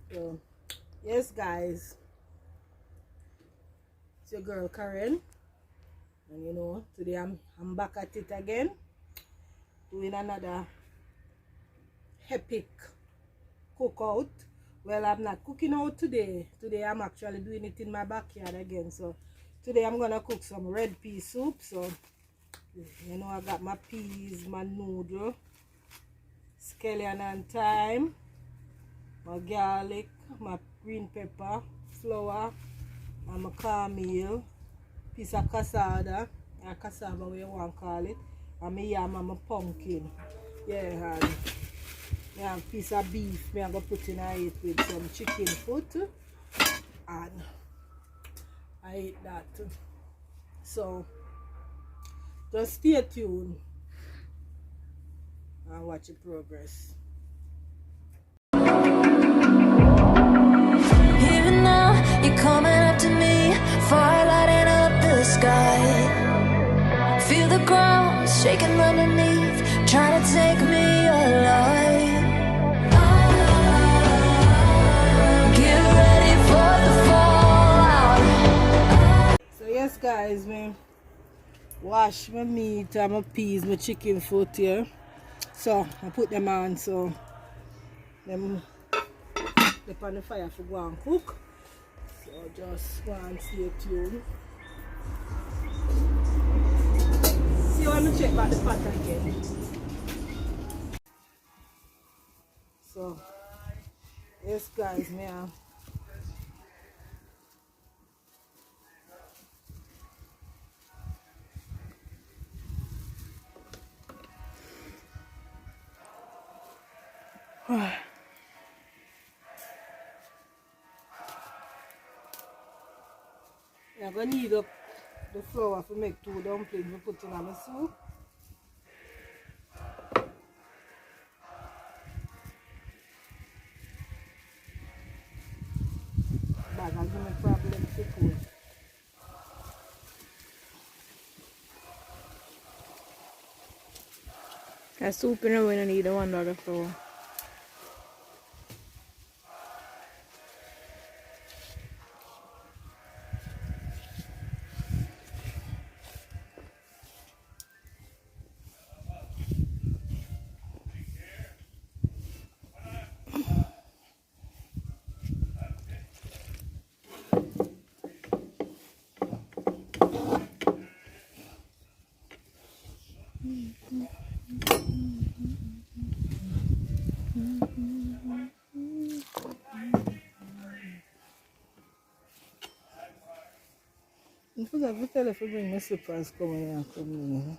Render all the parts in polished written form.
So yes guys, it's your girl Karen, and you know today I'm back at it again, doing another epic cookout. Well, I'm not cooking out today. Today I'm actually doing it in my backyard again. So today I'm gonna cook some red pea soup. So you know I got my peas, my noodle, scallion and thyme, my garlic, my green pepper, flour, and my cornmeal, piece of cassava, or cassava where you want to call it, and my yam and my pumpkin. Yeah, and I have a piece of beef me I'm going to put in it with some chicken foot, and I eat that. So just stay tuned and watch the progress. Even now, you're coming up to me, fire lighting up the sky. Feel the ground shaking underneath, trying to take me alive. Get ready for the fallout. So yes guys, me wash my meat and my peas, my chicken foot here. So I put them on so them up on the fire for go and cook. So just go and stay tuned. See when I check back the pot again. So yes guys, me I'm gonna knead up the flour to make 2 dumplings we put in my soup. But I'll give me problem to cook. That soup in a way, I need a $1 flour. I forgot to tell if you bring my slippers coming here and come in.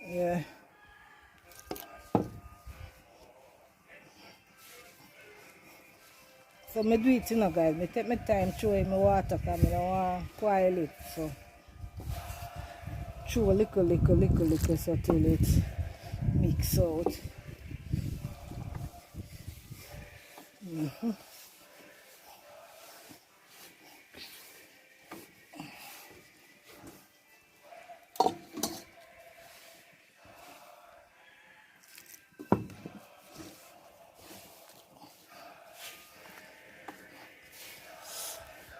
Yeah. So I do it, you know guys. I take my time throwing my water because I don't want to coil it. So throw a little so till it mix out.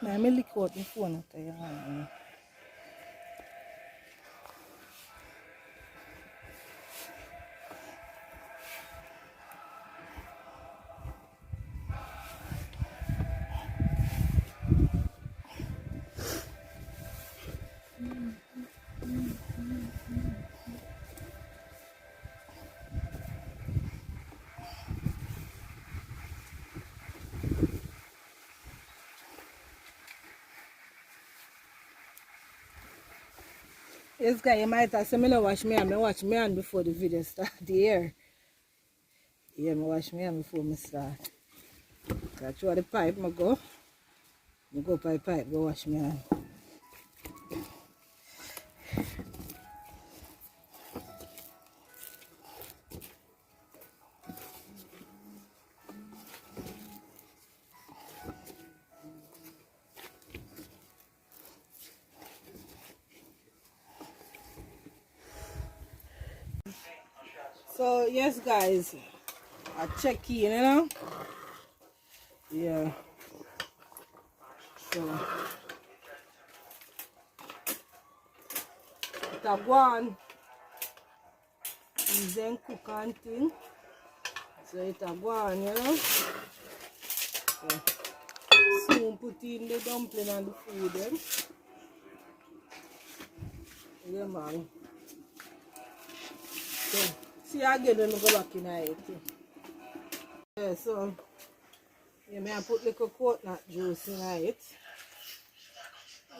Now I lick out my phone after your hand. Yes guys, you might have said I wash my hand. I wash my hand before the video start. The air. Yeah, I wash my hand before I start. I throw the pipe, I go by pipe, go wash my hand. So yes guys, I check in, you know? Yeah. So it a go on. Is then cook and thing. So it a go on, you know? So soon put in the dumpling and the food then. Yeah, man. So see again when we go back in it. Yeah, so yeah, I put little coconut juice in it.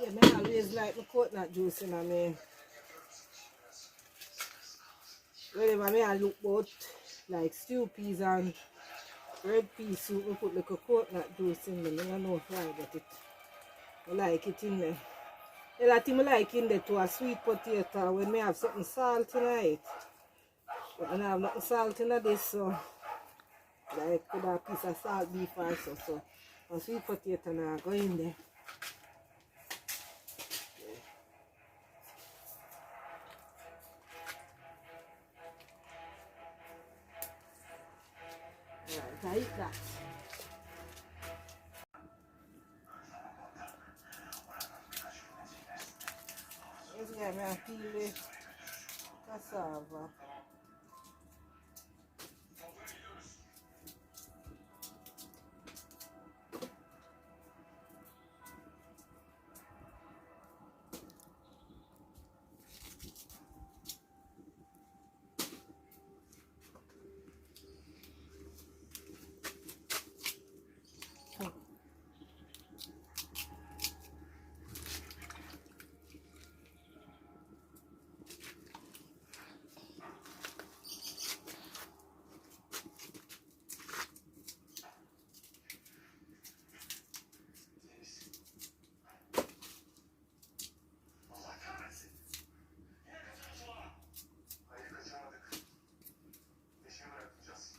Yeah, I always like the coconut juice in me. Whenever I look both like stew peas and red pea soup, we put little coconut juice in them. I don't know why I get it. I like it in there. The other thing I like in there too, a sweet potato when I have something salt in it. But I don't have nothing salt in this, so like put a piece of salt beef also. So a sweet potato now go in there. Right, I eat that. This guy may peel the cassava.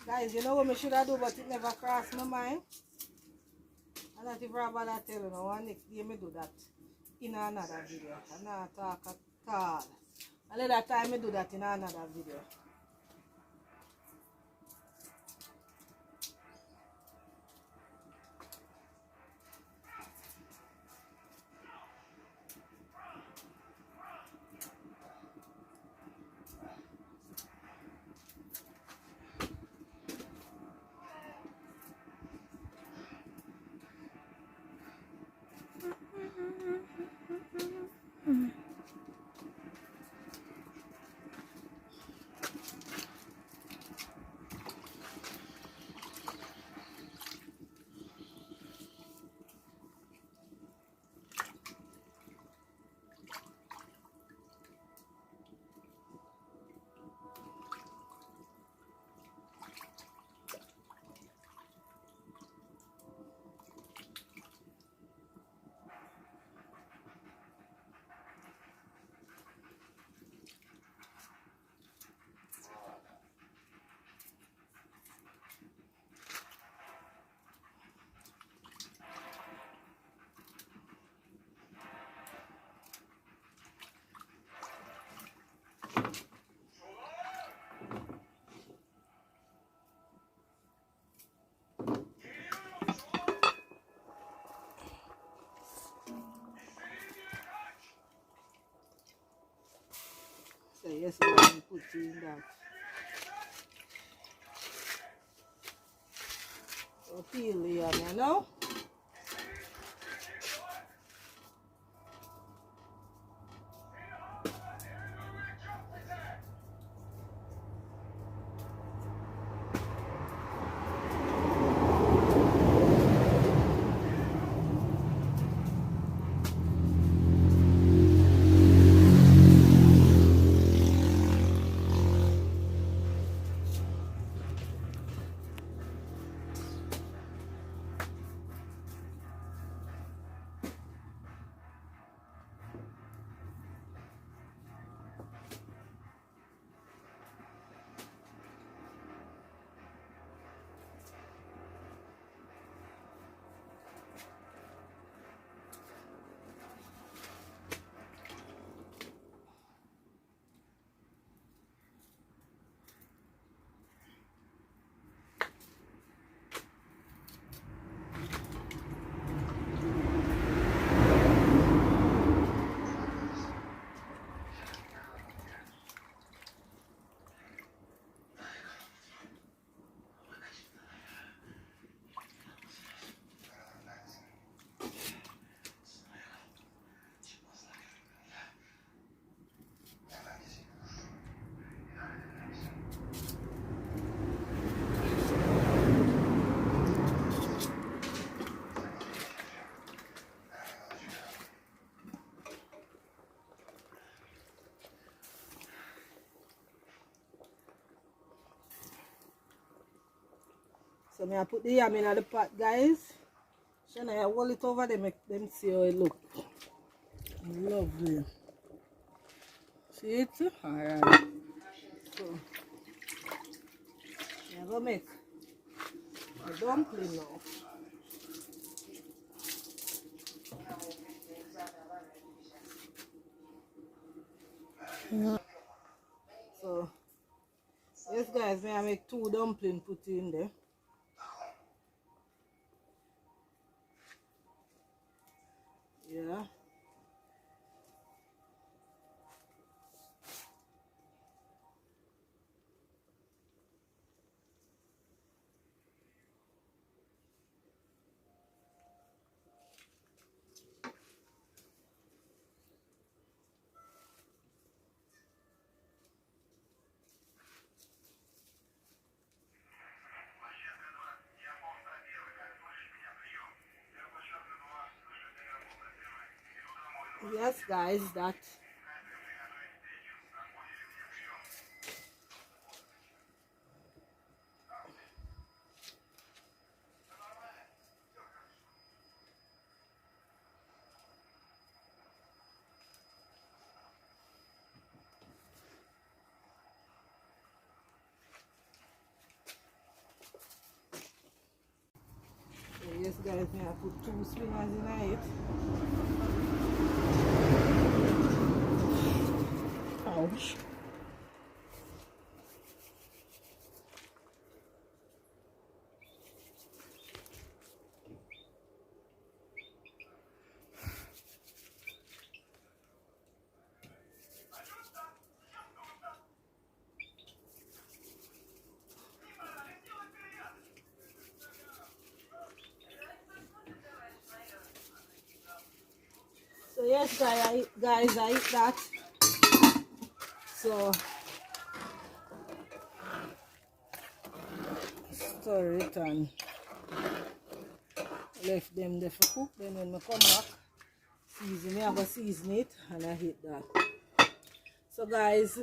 Guys, you know what I should have do, but it never crossed my mind. And not if I bother tell you, one next day I do that in another video. I not talk at all. Another time I do that in another video. So yes, I put in that. So peel here now. So I put the yam in the pot, guys. Shana, I hold it over them, make them see how it look. Lovely. See it? Alright. So I'm gonna make a dumpling now. So yes guys, I make 2 dumplings put in there. Yeah. Yes guys, that. So yes guys, I put 2 swingers in it. Ouch. So yes guys, I eat that. So stir it and left them there for cook. Then when I come back, I go season it and I hit that. So guys,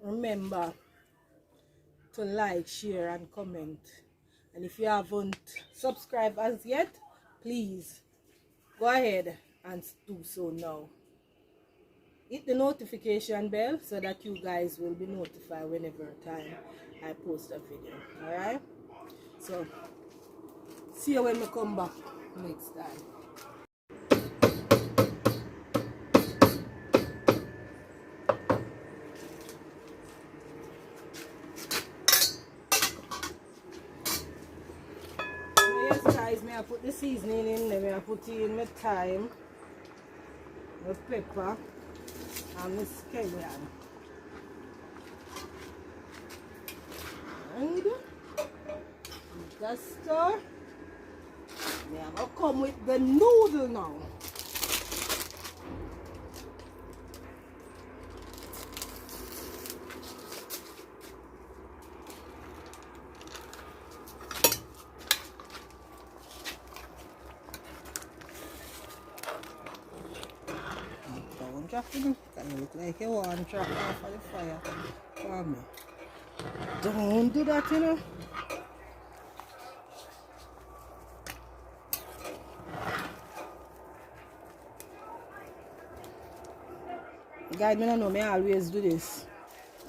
remember to like, share and comment. And if you haven't subscribed as yet, please go ahead and do so now. Hit the notification bell so that you guys will be notified whenever time I post a video. Alright? So see you when we come back next time. So yes guys, I put the seasoning in there. I put in my thyme, my pepper and my scallion. And just stir. I'm gonna come with the noodle now. Don't drop it. Can look like you want to drop off of the fire for me. Don't do that, you know. Guys, I don't know, I always do this.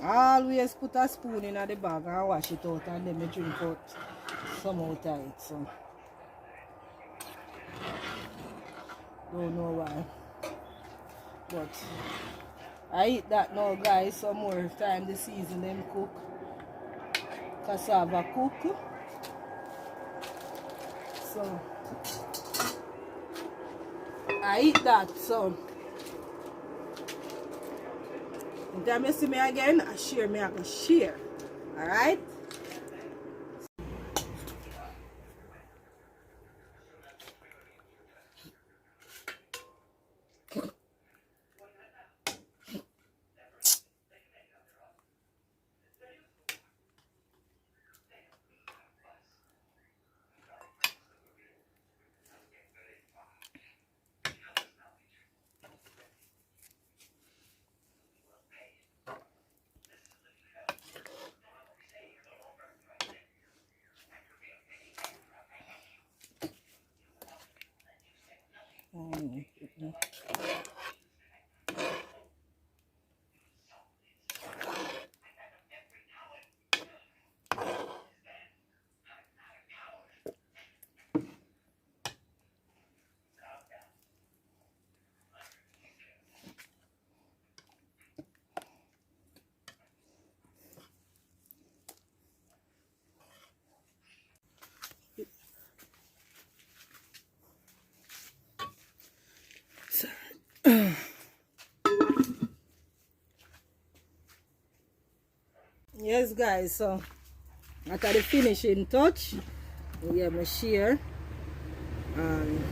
I always put a spoon in the bag and wash it out and then I drink out some out of it. So, don't know why. But I eat that now, guys. Some more time the season them cook. Cassava cook. So, I eat that. So, anytime you see me again, I share me, I can share. Alright? yes guys, so after the finishing touch, yeah, my share, and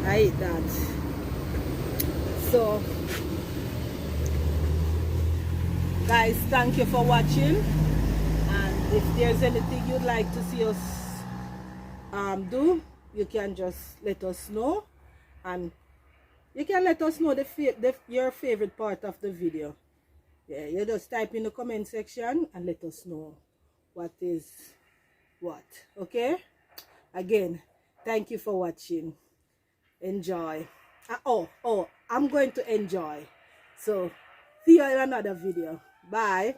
I eat that. So guys, thank you for watching, and if there's anything you'd like to see us do, you can just let us know, and you can let us know your favorite part of the video. Yeah, you just type in the comment section and let us know what is what. Okay, again, thank you for watching. Enjoy. I'm going to enjoy, so see you in another video. Bye.